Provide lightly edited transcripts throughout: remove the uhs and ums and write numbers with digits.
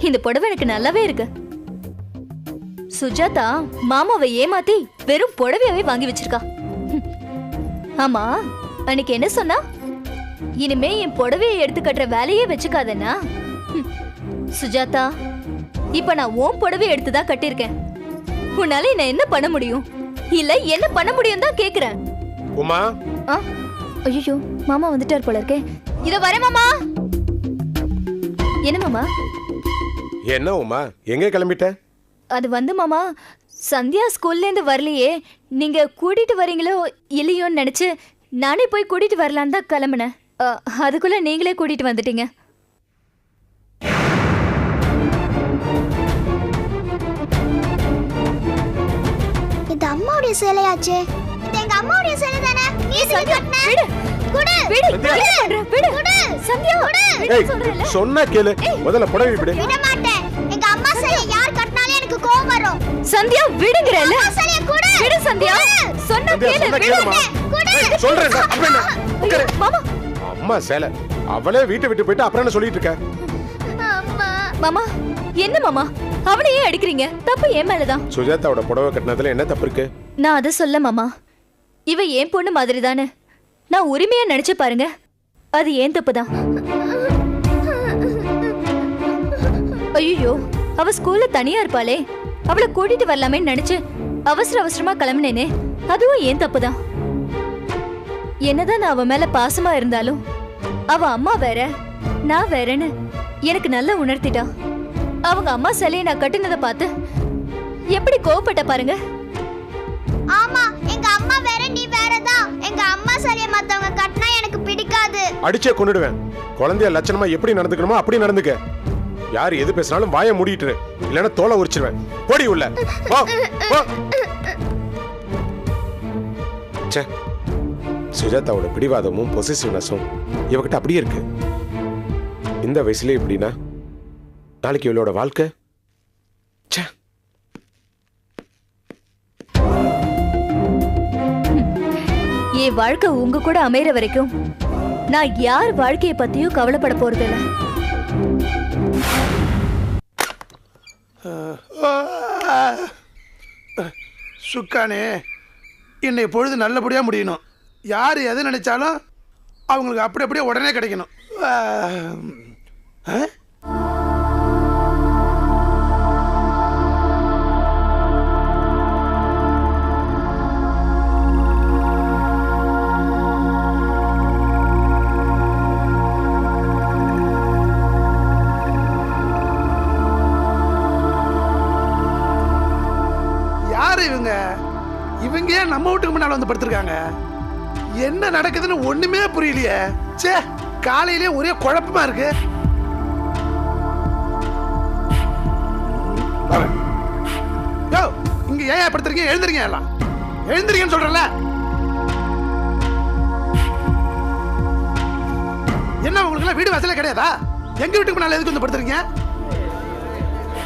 இந்த புடவை எனக்கு நல்லாவே இருக்கு. சுஜாதா மாமாவை ஏமாத்தி வெறும் புடவையாவே வாங்கி வச்சிருக்கா. ஆமா, அன்னைக்கு என்ன சொன்னா? இனிமே என் புடவையை எடுத்து கட்டுற வேலையே வச்சுக்காதனா? சுஜாதா, இப்ப நான் உன் புடவையை எடுத்துதான் கட்டிருக்கேன். உன்னால நான் என்ன பண்ண முடியும்? இல்ல என்ன பண்ண முடியும் தான் கேக்குறேன். உமா, ஐயோ மாமா வந்துட்டார் போல இருக்கே. இத வரேன் மாமா. என்ன மாமா? என்ன உமா, எங்க கிளம்பிட்ட? அது வந்து மாமா, சந்தியா ஸ்கூல்ல இருந்து வரலையே, நீங்க கூட்டிட்டு வரீங்களோ இல்லையோன்னு நினைச்சு நானே போய் கூட்டிட்டு வரலான்னு தான் கிளம்புனேன். அதுக்குள்ள நீங்களே கூட்டிட்டு வந்துட்டீங்க. இது அம்மாவுடைய சேலையாச்சே. இது எங்க அம்மாவுடைய சேலை தானே? நீ எதுக்கு கட்டன? விடு. குடு. விடு. சந்தியா, சொன்னா கேளு. முதல்ல புடவை விடு. விட மாட்டேன். எங்க அம்மா சேலை யார் கட்டினாலும் எனக்கு கோவம் வரும். சந்தியா விடுங்கறல. அம்மா சேலைய குடு. விடு சந்தியா. சொன்னா கேளு. குடு. சொல்றேன். ஐயோ, மாமா. அம்மா சேலை அவளே வீட்டை விட்டு போயிட்டு அப்புறம் என்ன சொல்லிட்டு இருக்க? அம்மா. மாமா, என்ன மாமா? அவனையே அடிக்கிறீங்க. தப்பு என் மேலதான். சுஜாதாவோட புடவை கட்டினதுல என்ன தப்பு இருக்கு? நான் அதை சொல்ல மாமா. இவ ஏன் பொண்ணு மாதிரி தானே. நான் உரிமையா நினைச்சு பாருங்க, அது ஏன் தப்புதான். ஐயோ, அவ ஸ்கூல்ல தனியா இருப்பாளே, அவளை கூட்டிட்டு வரலாமே நினைச்சு அவசரமா கிளம்பினேனே, அதுவும் ஏன் தப்புதான். என்னதான் நான் அவ மேல பாசமா இருந்தாலும் அவ அம்மா வேற நான் வேறன்னு எனக்கு நல்லா உணர்த்திட்டா. அவங்க அம்மா சிலையை நான் கட்டுனதை பார்த்து எப்படி கோவப்பட்ட பாருங்க. ஆமா, எங்க அம்மா வேற நீ வேறதான். எங்க அம்மா சேலைய மத்தவங்க கட்டினா எனக்கு பிடிக்காது. அடிச்சே கொன்னுடுவேன். குழந்தைய லட்சணமா எப்படி நடந்துக்கணுமோ அப்படி நடந்துக்க. யார் எது பேசினாலும் வாயை மூடிட்டு, இல்லைன்னா தோலை உரிச்சிருவேன். போடி உள்ள. சுஜாதாவோட பிடிவாதமும் பொசிசிவ்னஸும் இவகிட்ட அப்படியே இருக்கு. இந்த வயசுல இப்படின்னா நாளைக்கு இவளோட வாழ்க்கை. என் வாழ்க்கை உங்க கூட அமைகிற வரைக்கும் நான் யார் வாழ்க்கையை பத்தியும் கவலைப்பட போறது இல்ல. சுக்கானே, இன்னை பொழுது நல்லபடியாக முடியணும். யார் எது நினைச்சாலும் அவங்களுக்கு அப்படி அப்படியே உடனே கிடைக்கணும். யாரு இவங்க? இவங்க ஏன் நம்ம வீட்டுக்கு முன்னால வந்து படுத்திருக்காங்க? என்ன நடக்குதுன்னு ஒண்ணுமே புரியலையே. சே, காலையிலே ஒரே குழப்பமா இருக்கு. யோ, இங்க ஏன் படுத்திருக்கீங்க? எழுந்திருங்க, எல்லாம் எழுந்திருக்கேன்னு சொல்றல. என்ன உங்களுக்கு எல்லாம் வீடு வாசலே கிடையாதா? எங்க வீட்டுக்கு முன்னால எதுக்கு வந்து படுத்துறீங்க?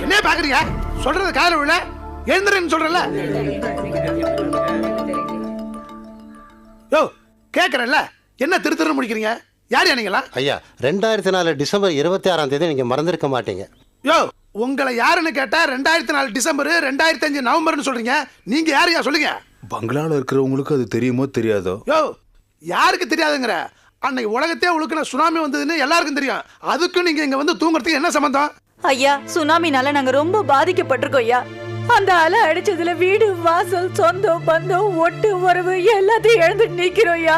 என்ன பாக்குறீங்க? சொல்றது காலையில விழ எழுந்துருன்னு சொல்றல. யோ, கேக்குறல்ல, என்ன திரு முடிக்கிறீங்க? யார் யானீங்களா? ஐயா, 2004 டிசம்பர் 26 நீங்க மறந்திருக்க மாட்டீங்க. யோ, உங்களை யாருன்னு கேட்டா 2004 டிசம்பர் 2005 நவம்பர்னு சொல்றீங்க. நீங்க யாரையா சொல்லுங்க? பங்களால இருக்கிறவங்களுக்கு அது தெரியுமோ தெரியாதோ? யோ, யாருக்கு தெரியாதுங்கிற? அன்னைக்கு உலகத்தையே உழுக்குன சுனாமி வந்ததுன்னு எல்லாருக்கும் தெரியும். அதுக்கும் நீங்க இங்க வந்து தூங்குறதுக்கு என்ன சம்பந்தம்? ஐயா, சுனாமினால நாங்க ரொம்ப பாதிக்கப்பட்டிருக்கோம் ஐயா. அந்த அலை அடிச்சதுல வீடு வாசல் சொந்தம் பந்தம் ஒட்டு உறவு எல்லாத்தையும் இழந்துட்டு நிக்கிறோம் ஐயா.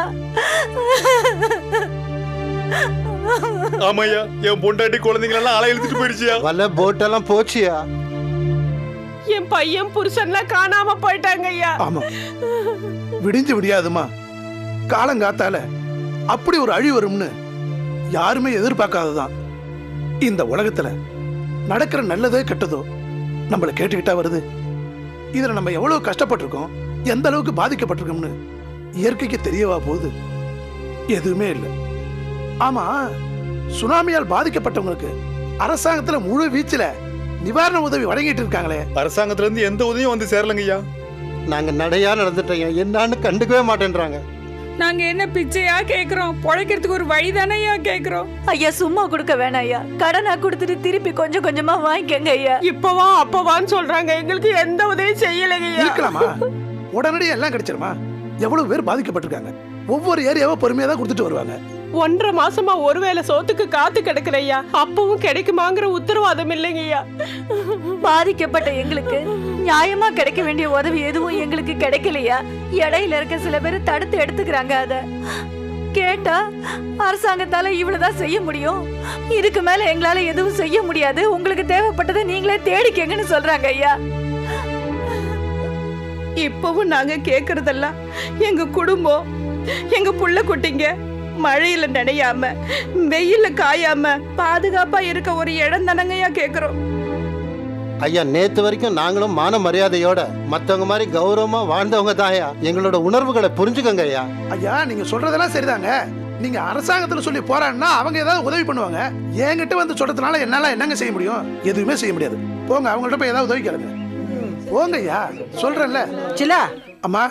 ஆமாய்யா, என் பொண்டாட்டி குழந்தைங்களெல்லாம் அலை இழுத்துட்டு போயிடுச்சியா. வல்ல போட்டெல்லாம் போச்சியா. என் பையன் புருஷன்லாம் காணாம போயிட்டாங்க ஐயா. ஆமா, விடிஞ்சு விடியாதுமா. காலங்காத்தால அப்படி ஒரு அழி வரும்னு யாருமே எதிர்பார்க்காததான். இந்த உலகத்துல நடக்கிற நல்லதோ கெட்டதோ நம்மளை கேட்டுக்கிட்டா வருது. இதுல நம்ம எவ்வளவு கஷ்டப்பட்டிருக்கோம், எந்த அளவுக்கு பாதிக்கப்பட்டிருக்கோம்னு இயற்கைக்கு தெரியவா போகுது? எதுவுமே இல்லை. ஆமா, சுனாமியால் பாதிக்கப்பட்டவங்களுக்கு அரசாங்கத்துல முழு வீச்சுல நிவாரண உதவி வழங்கிட்டு இருக்காங்களே. அரசாங்கத்துல இருந்து எந்த உதவியும் வந்து சேரலங்க ஐயா. நாங்க நடையா நடந்துட்டோம், என்னன்னு கண்டுக்கவே மாட்டேன்றாங்க. நாங்க என்ன பிச்சையா கேக்குறோம்? பொழைக்கிறதுக்கு ஒரு வழி தானேயா கேக்குறோம். ஐயா சும்மா கொடுக்க வேணாம் ஐயா, கடனா கொடுத்துட்டு திருப்பி கொஞ்சம் கொஞ்சமா வாங்கிக்கங்க ஐயா. இப்பவா அப்பவான்னு சொல்றாங்க, எங்களுக்கு எந்த உதவியும் செய்யலைங்க. இருக்கலாமா? உடனடியே எல்லாம் கிடைச்சிருமா? எவ்வளவு பேர் பாதிக்கப்பட்டிருக்காங்க. ஒவ்வொரு ஏரியாவை பொறுமையா தான் கொடுத்துட்டு வருவாங்க. 1.5 மாசமா ஒருவேளை சோத்துக்கு காத்து கிடக்குறையா, அப்பவும் கிடைக்குமாங்கிற உத்தரவாதம் இல்லைங்கய்யா. பாதிக்கப்பட்ட எங்களுக்கு நியாயமா கிடைக்க வேண்டிய உதவி எதுவும் எங்களுக்கு கிடைக்கலையா? இடையில இருக்க சில பேர் தடுத்து எடுத்துக்கிறாங்க. அத கேட்டா அரசாங்கத்தால இவ்வளவுதான் செய்ய முடியும், இதுக்கு மேல எங்களால எதுவும் செய்ய முடியாது, உங்களுக்கு தேவைப்பட்டதை நீங்களே தேடிக்கங்கன்னு சொல்றாங்க ஐயா. இப்பவும் நாங்க கேக்குறதெல்லாம் எங்க குடும்பம், எங்க புள்ள குட்டிங்க மழையில நனையாம வெயில காயாம பாதுகாப்பா இருக்க ஒரு இடம் தானங்கய்யா கேக்குறோம். ஐயா, நேத்து வரைக்கும் நாங்களும் மான மரியாதையோட மத்தவங்க மாதிரி கௌரவமா வாழ்ந்தவங்க தான் ஐயா. எங்களோட உணர்வுகளை புரிஞ்சுக்கங்க ஐயா. ஐயா, நீங்க சொல்றதெல்லாம் சரிதாங்க. நீங்க அரசாங்கத்துல சொல்லி போறாங்கன்னா அவங்க ஏதாவது உதவி பண்ணுவாங்க. என்கிட்ட வந்து சொல்றதுனால என்னால என்னங்க செய்ய முடியும்? எதுவுமே செய்ய முடியாது. போங்க, அவங்கள்ட்ட போய் ஏதாவது உதவி கேளுங்க. போங்க ஐயா, சொல்றேன்ல. சிலா அம்மா,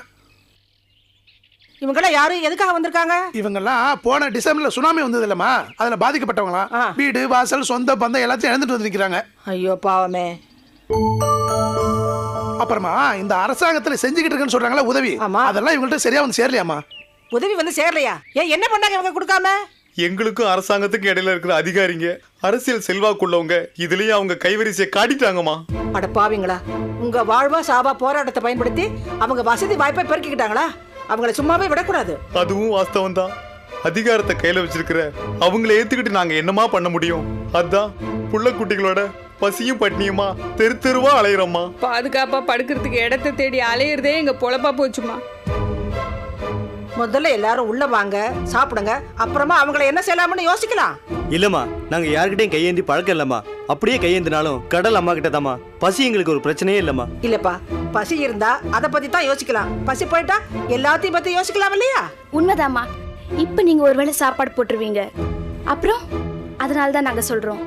இவங்கெல்லாம் யாரும் எதுக்காக வந்திருக்காங்க? இவங்கெல்லாம் போன டிசம்பர்ல சுனாமி வந்தது இல்லம்மா, அதுல பாதிக்கப்பட்டவங்களாம். வீடு வாசல் சொந்த பந்தம் எல்லாத்தையும் இழந்துட்டு வந்து நிக்கிறாங்க. ஐயோ பாவமே. அப்புறமா இந்த அரசாங்கத்துல செஞ்சுக்கிட்டு இருக்குன்னு சொல்றாங்களா உதவி, அதெல்லாம் இவங்கள்ட்ட சரியா வந்து சேரலையாமா? உதவி வந்து சேரலையா? ஏன் என்ன பண்ணாங்க இவங்க கொடுக்காம? எங்களுக்கும் அரசாங்கத்துக்கு இடையில இருக்கிற அதிகாரிங்க, அரசியல் செல்வாக்குள்ளவங்க இதுலயும் அவங்க கைவரிசையை காட்டிட்டாங்கம்மா. அட பாவீங்களா, உங்க வாழ்வா சாவா போராட்டத்தை பயன்படுத்தி அவங்க வசதி வாய்ப்பை பெருக்கிக்கிட்டாங்களா? அவங்கள சும்மாவே விடக்கூடாது. அதுவும் வாஸ்தவம் தான். அதிகாரத்தை கையில வச்சிருக்கிற அவங்கள ஏத்துக்கிட்டு நாங்க என்னமா பண்ண முடியும்? அதான் புள்ள குட்டிகளோட பசியும் பட்னியுமா தெரு தெருவா அலையிறோம்மா. பாதுகாப்பா படுக்கிறதுக்கு இடத்தை தேடி அலையிறதே எங்க பொழப்பா போச்சுமா. முதல்ல எல்லாரும் உள்ள வாங்க, சாப்பிடுங்க, அப்புறமா அவங்கள என்ன செய்யலாம்னு யோசிக்கலாம். இல்லம்மா, நாங்க யார்கிட்டயும் கையேந்தி பழக்கம் இல்லம்மா. அப்படியே கையேந்தினாலும் கடல் அம்மா கிட்ட தாம்மா. பசி எங்களுக்கு ஒரு பிரச்சனையே இல்லம்மா. இல்லப்பா, பசி இருந்தா அதை பத்தி தான் யோசிக்கலாம். பசி போயிட்டா எல்லாத்தையும் பத்தி யோசிக்கலாம் இல்லையா? உண்மைதாம்மா. இப்ப நீங்க ஒருவேளை சாப்பாடு போட்டுருவீங்க, அப்புறம் அதனாலதான் நாங்க சொல்றோம்,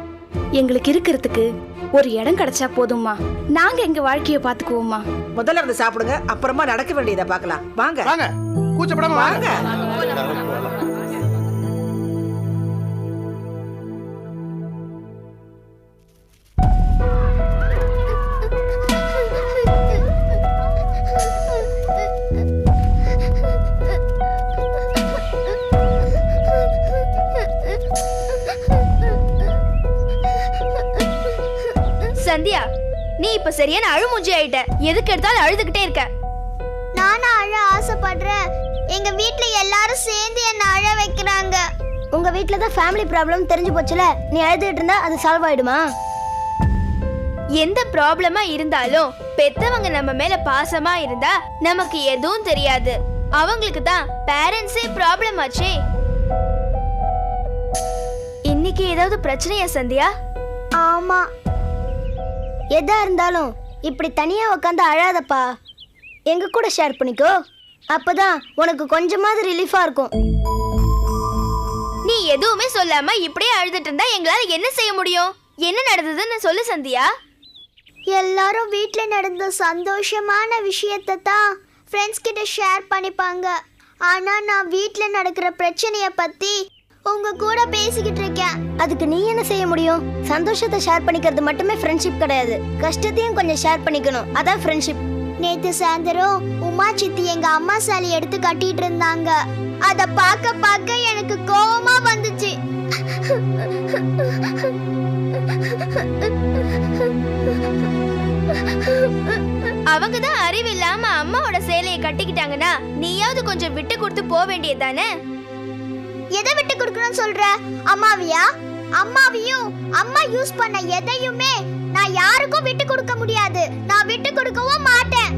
எங்களுக்கு இருக்கிறதுக்கு ஒரு இடம் கிடைச்சா போதும்மா, நாங்க எங்க வாழ்க்கைய பாத்துக்குவோம்மா. முதல்ல இருந்து சாப்பிடுங்க, அப்புறமா நடக்க வேண்டியதை பார்க்கலாம். வாங்க வாங்க, கூச்சப்படாம வாங்க. சந்தியா, நீ இப்ப சரியான அழுமூஞ்சி ஆயிட்ட. எதுக்கு எடுத்தாலும் அழுதுகிட்டே இருக்க. நானும் அழ ஆசைப்படுறேன். எங்க வீட்ல எல்லாரும் சேர்ந்து என்ன அழ வைக்கிறாங்க. உங்க வீட்ல தான் ஃபேமிலி ப்ராப்ளம் தெரிஞ்சு போச்சுல, நீ அழுதுட்டு இருந்தா அது சால்வ் ஆயிடுமா? எந்த ப்ராப்ளமா இருந்தாலும் பெத்தவங்க நம்ம மேல பாசமா இருந்தா நமக்கு எதுவும் தெரியாது. அவங்களுக்கு தான் பேரண்ட்ஸே ப்ராப்ளம் ஆச்சே. இன்னைக்கு ஏதாவது பிரச்சனையா சந்தியா? ஆமா, எதா இருந்தாலும் இப்படி தனியா உட்காந்து அழாதப்பா, எங்க கூட ஷேர் பண்ணிக்கோ. அப்பதான் உனக்கு கொஞ்சமாவது ரிலீஃபா இருக்கும். நீ எதுவுமே சொல்லாம இப்படியே அழுதுட்டு இருந்தா எங்களால என்ன செய்ய முடியும்? என்ன நடந்ததுன்னு சொல்லு சந்தியா. எல்லாரும் வீட்ல நடந்த சந்தோஷமான விஷயத்தை தான் ஃப்ரெண்ட்ஸ் கிட்ட ஷேர் பண்ணிப்பாங்க. ஆனா நான் வீட்ல நடக்கிற பிரச்சனைய பத்தி உங்க கூட பேசிக்கிட்டு இருக்கேன். அதுக்கு நீ என்ன செய்ய முடியும்? சந்தோஷத்தை ஷேர் பண்ணிக்கிறது மட்டுமே ஃப்ரெண்ட்ஷிப் கிடையாது, கஷ்டத்தையும் கொஞ்சம் ஷேர் பண்ணிக்கணும், அதான் ஃப்ரெண்ட்ஷிப். நேத்து சாயந்தரம் உமா சித்தி எங்க அம்மா சாலி எடுத்து கட்டிட்டு இருந்தாங்க. அத பார்க்க பார்க்க எனக்கு கோவமா வந்துச்சு. அவங்க தான் அறிவு இல்லாம அம்மாவோட சேலையை கட்டிக்கிட்டாங்கன்னா நீயாவது கொஞ்சம் விட்டு கொடுத்து போக வேண்டியதானே? எதை விட்டு கொடுக்கணும்னு சொல்ற? அம்மாவியா? அம்மாவையும் அம்மா யூஸ் பண்ண எதையுமே நான் யாருக்கும் விட்டு கொடுக்க முடியாது. நான் விட்டு கொடுக்கவும் மாட்டேன்.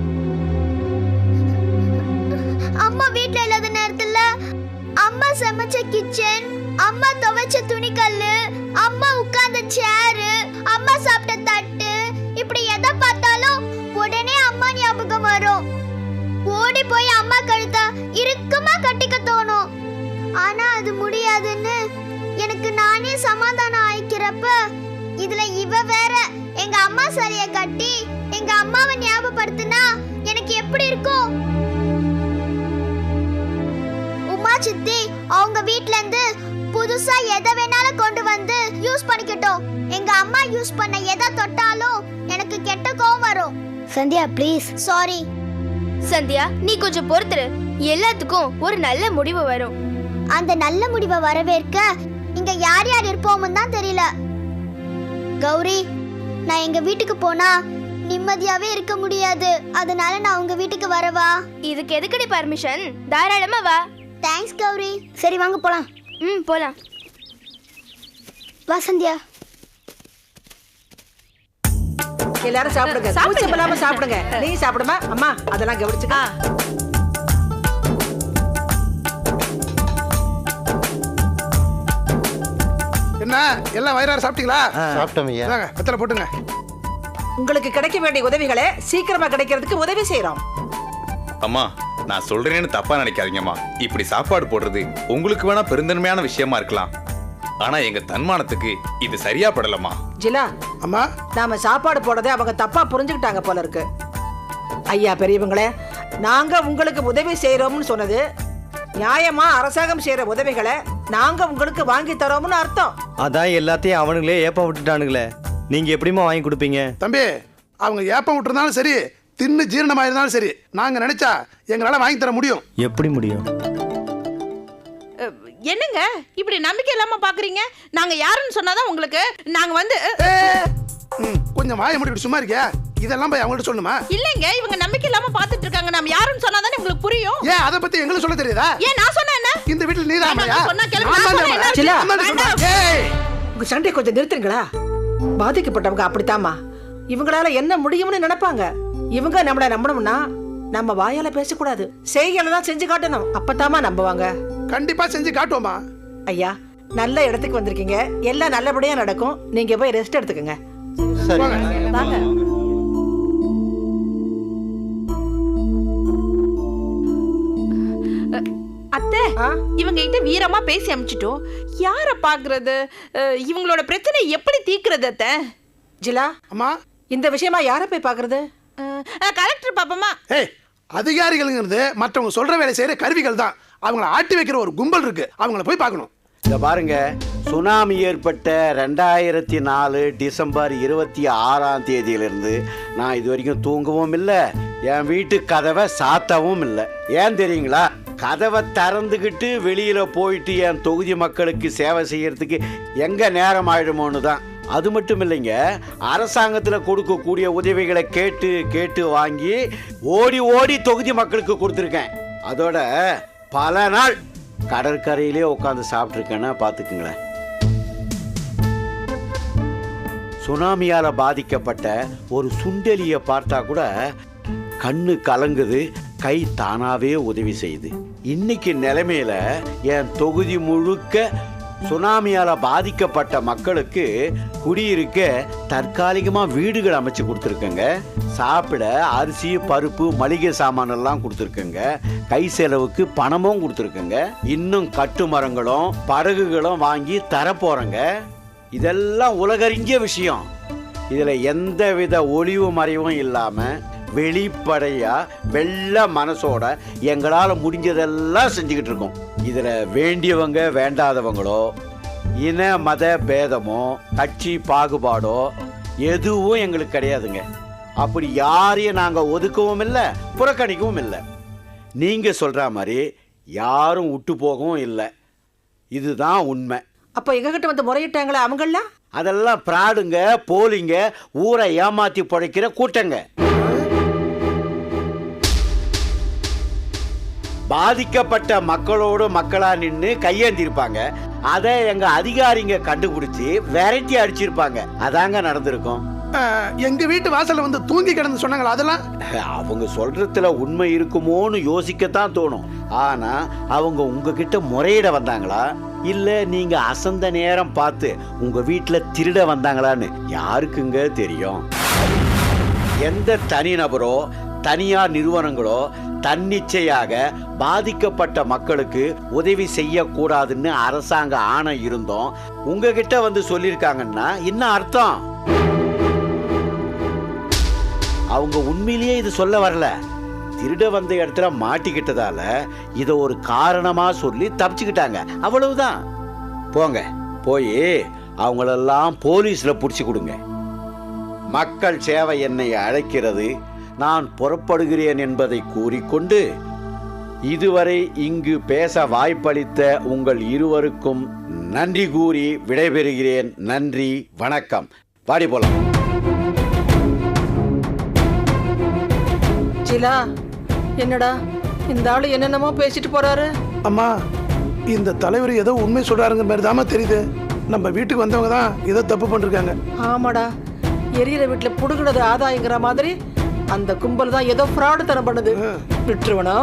அம்மா வீட்ல இல்லாத நேரத்துல அம்மா சமைச்ச கிச்சன், அம்மா துவைச்ச துணிக்கல்லு, அம்மா உட்கார்ந்த சேரு, அம்மா சாப்பிட்ட தட்டு, இப்படி எதை பார்த்தாலும் உடனே அம்மா ஞாபகம் வரும். ஓடி போய் அம்மா கழுத்தா இறுக்கமா கட்டிக்க தோணும். ஆனா அது முடியாதுன்னு எனக்கு நானே சமாதானம் ஆயிக்கிறப்ப இதுல இவ வேற எங்க அம்மா சாரிய கட்டி எங்க அம்மாவை ஞாபகப்படுத்தினா எனக்கு எப்படி இருக்கும்? சித்தி அவங்க வீட்ல இருந்து புதுசா எதை வேணாலும் கொண்டு வந்து யூஸ் பண்ணிக்கட்டும். எங்க அம்மா யூஸ் பண்ண எதை தொட்டாலும் எனக்கு கெட்ட கோவம் வரும். சந்தியா ப்ளீஸ். சாரி சந்தியா, நீ கொஞ்சம் பொறுத்துரு, எல்லாத்துக்கும் ஒரு நல்ல முடிவு வரும். அந்த நல்ல முடிவை வரவேற்க இங்க யார் யார் இருப்போம்னு தான் தெரியல. கௌரி, நான் எங்க வீட்டுக்கு போனா நிம்மதியாவே இருக்க முடியாது. அதனால நான் உங்க வீட்டுக்கு வரவா? இதுக்கு எதுக்கடி பர்மிஷன்? தாராளமா வா. தேங்க்ஸ் கௌரி. சரி வாங்க போலாம். போலாம். வா சந்தியா. எல்லாரும் சாப்பிடுங்க. கூச்சம் இல்லாம சாப்பிடுங்க. நீ சாப்பிடுமா? அம்மா அதெல்லாம் கவனிச்சுக்க. என்ன எல்லாம் வயிறார சாப்பிட்டீங்களா? சாப்பிட்டோம் ஐயா. வெத்தலை போட்டுங்க. உங்களுக்கு கிடைக்க வேண்டிய உதவிகளை சீக்கிரமா கிடைக்கிறதுக்கு உதவி செய்யறோம். அம்மா, நான் சொல்றேன்னு தப்பா நினைக்காதீங்கம்மா. இப்படி சாப்பாடு போடுறது உங்களுக்கு வேணா பெருந்தன்மையான விஷயமா இருக்கலாம், ஆனா எங்க தன்மானத்துக்கு இது சரியா படலம்மா. ஜிலா, அம்மா நாம சாப்பாடு போடுறதை அவங்க தப்பா புரிஞ்சுக்கிட்டாங்க போல இருக்கு. ஐயா பெரியவங்களே, நாங்க உங்களுக்கு உதவி செய்யறோம்னு சொன்னது நியாயமா அரசாங்கம் செய்யற உதவிகளை நாங்க உங்களுக்கு வாங்கி தரோம்னு அர்த்தம். அதான் எல்லாத்தையும் அவனுங்களே ஏப்ப விட்டுட்டானுங்களே, நீங்க எப்படிமா வாங்கி கொடுப்பீங்க? தம்பி, அவங்க ஏப்பம் விட்டுருந்தாலும் சரி, தின்னு ஜீரணமா இருந்தாலும் சரி, நாங்க நினைச்சா எங்களால வாங்கி தர முடியும். எப்படி முடியும்? என்னங்க இப்படி நம்பிக்கை இல்லாம பாக்குறீங்க? நாங்க யாருன்னு சொன்னாதான் உங்களுக்கு நாங்க வந்து கொஞ்சம் வாயை மூடிட்டு சும்மா இருக்கியா? இதெல்லாம் போய் அவங்கள்ட்ட சொல்லணுமா? இல்லங்க, இவங்க நம்பிக்கை இல்லாம பாத்துட்டு இருக்காங்க. நாம யாருன்னு சொன்னாதானே உங்களுக்கு புரியும். ஏன் அதை பத்தி எங்களுக்கு சொல்ல தெரியாதா? ஏன் நான் சொன்னா என்ன? இந்த வீட்டுல நீதான் அம்மையா? சொன்னா கேளுங்க. உங்க சண்டை கொஞ்சம் நிறுத்துங்களா? பாதிக்கப்பட்டவங்க அப்படித்தாமா, இவங்களால என்ன முடியும்னு நினைப்பாங்க. இவங்க நம்மள நம்பணும்னா நம்ம வாயால பேசக்கூடாது, செய்கையில தான் செஞ்சு காட்டணும். அப்பதாமா நம்புவாங்க. கண்டிப்பா செஞ்சு காட்டுவோமா? ஐயா, நல்ல இடத்துக்கு வந்திருக்கீங்க, எல்லாம் நல்லபடியா நடக்கும். நீங்க போய் ரெஸ்ட் எடுத்துக்கங்க. சரி வாங்க. அத்தை, இவங்க கிட்ட வீரமா பேசி அமிச்சிட்டோம். யார பாக்குறது? இவங்களோட பிரச்சனை எப்படி தீக்குறது? அத்தை ஜிலா, அம்மா இந்த விஷயமா யார போய் பாக்குறது? கலெக்டர் பாப்பமா. ஏய், அதிகாரிகள்ங்கிறது மற்றவங்க சொல்ற வேலை செய்யற கருவிகள் தான். அவங்கள ஆட்டி வைக்கிற ஒரு கும்பல் இருக்கு, அவங்கள போய் பார்க்கணும். இங்க பாருங்க, சுனாமி ஏற்பட்ட 2004 டிசம்பர் 26 நான் இது வரைக்கும் தூங்கவும் இல்லை, என் வீட்டு கதவை சாத்தவும் இல்லை. ஏன் தெரியுங்களா? கதவை திறந்துக்கிட்டு வெளியில போயிட்டு என் தொகுதி மக்களுக்கு சேவை செய்யறதுக்கு எங்க நேரம் ஆயிடுமோன்னு தான். அது மட்டும் இல்லைங்க, அரசாங்கத்தில் கொடுக்கக்கூடிய உதவிகளை கேட்டு கேட்டு வாங்கி ஓடி ஓடி தொகுதி மக்களுக்கு கொடுத்துருக்கேன். அதோட பல நாள் கடற்கரையிலே உட்காந்து சாப்பிட்ருக்கேன்னா பார்த்துக்குங்களேன். சுனாமியால பாதிக்கப்பட்ட ஒரு சுண்டெலியை பார்த்தா கூட கண்ணு கலங்குது, கை தானாவே உதவி செய்யுது. இன்னைக்கு நிலைமையில என் தொகுதி முழுக்க சுனாமியால பாதிக்கப்பட்ட மக்களுக்கு குடியிருக்க தற்காலிகமா வீடுகள் அமைச்சு கொடுத்துருக்கேங்க. சாப்பிட அரிசி, பருப்பு, மளிகை சாமான் எல்லாம் கொடுத்துருக்கேங்க. கை செலவுக்கு பணமும் கொடுத்துருக்கேங்க. இன்னும் கட்டுமரங்களும் படகுகளும் வாங்கி தரப்போறேங்க. இதெல்லாம் உலகறிஞ்ச விஷயம். இதுல எந்தவித ஒளிவு மறைவும் இல்லாம வெளிப்படையா வெள்ள மனசோட எங்களால முடிஞ்சதெல்லாம் செஞ்சுக்கிட்டு இருக்கோம். இதுல வேண்டியவங்க வேண்டாதவங்களோ, இன மத பேதமோ, கட்சி பாகுபாடோ எதுவும் எங்களுக்கு கிடையாதுங்க. அப்படி யாரையும் நாங்க ஒதுக்கவும் இல்லை, புறக்கணிக்கவும் இல்லை. நீங்க சொல்ற மாதிரி யாரும் விட்டு போகவும் இல்லை. இதுதான் உண்மை. அப்ப எங்ககிட்ட வந்து முறையிட்டாங்களே அவங்கெல்லாம்? அதெல்லாம் பிராடுங்க, போலிங்க, ஊரை ஏமாத்தி பழைக்கிற கூட்டங்க. பாதிக்கப்பட்ட மக்களோடு மக்களா நின்று கையேந்திருப்பாங்க. அதை எங்க அதிகாரிங்க கண்டுபிடிச்சு விரட்டி அடிச்சிருப்பாங்க. அதாங்க நடந்திருக்கும். எங்க வீட்டு வாசல்ல வந்து தூங்கி கிடந்து சொன்னாங்களா? அதெல்லாம் அவங்க சொல்றதுல உண்மை இருக்குமோன்னு யோசிக்கத்தான் தோணும். ஆனா அவங்க உங்ககிட்ட முறையிட வந்தாங்களா, இல்ல நீங்க அசந்த நேரம் பார்த்து உங்க வீட்டுல திருட வந்தாங்களான்னு யாருக்குங்க தெரியும்? எந்த தனிநபரோ தனியார் நிறுவனங்களோ தன்னிச்சையாக பாதிக்கப்பட்ட மக்களுக்கு உதவி செய்யக்கூடாதுன்னு அரசாங்க ஆணை இருந்தோம் உங்ககிட்ட வந்து சொல்லியிருக்காங்கன்னா என்ன அர்த்தம்? அவங்க உண்மையிலேயே இது சொல்ல வரல, திருட வந்த இடத்துல மாட்டிக்கிட்டதால இதை ஒரு காரணமா சொல்லி தப்பிச்சுக்கிட்டாங்க, அவ்வளவுதான். போங்க, போய் அவங்களெல்லாம் போலீஸ்ல பிடிச்சி கொடுங்க. மக்கள் சேவை என்னை அழைக்கிறது, நான் புறப்படுகிறேன் என்பதை கூறிக்கொண்டு இதுவரை இங்கு பேச வாய்ப்பளித்த உங்கள் இருவருக்கும் நன்றி கூறி விடைபெறுகிறேன். நன்றி, வணக்கம். பாடி போலாம். சிலா, என்னடா இந்த ஆளு என்னென்னமோ பேசிட்டு போறாரு? அம்மா, இந்த தலைவர் ஏதோ உண்மை சொல்றாருங்க மாதிரி தாமா தெரியுது. நம்ம வீட்டுக்கு வந்தவங்க தான் ஏதோ தப்பு பண்ணிருக்காங்க. ஆமாடா, எரியற வீட்டுல புடுங்கினது ஆதாயங்கிற மாதிரி அந்த கும்பல் தான் ஏதோ ஃப்ராடு தனம் பண்ணுது. விட்டுருவனா?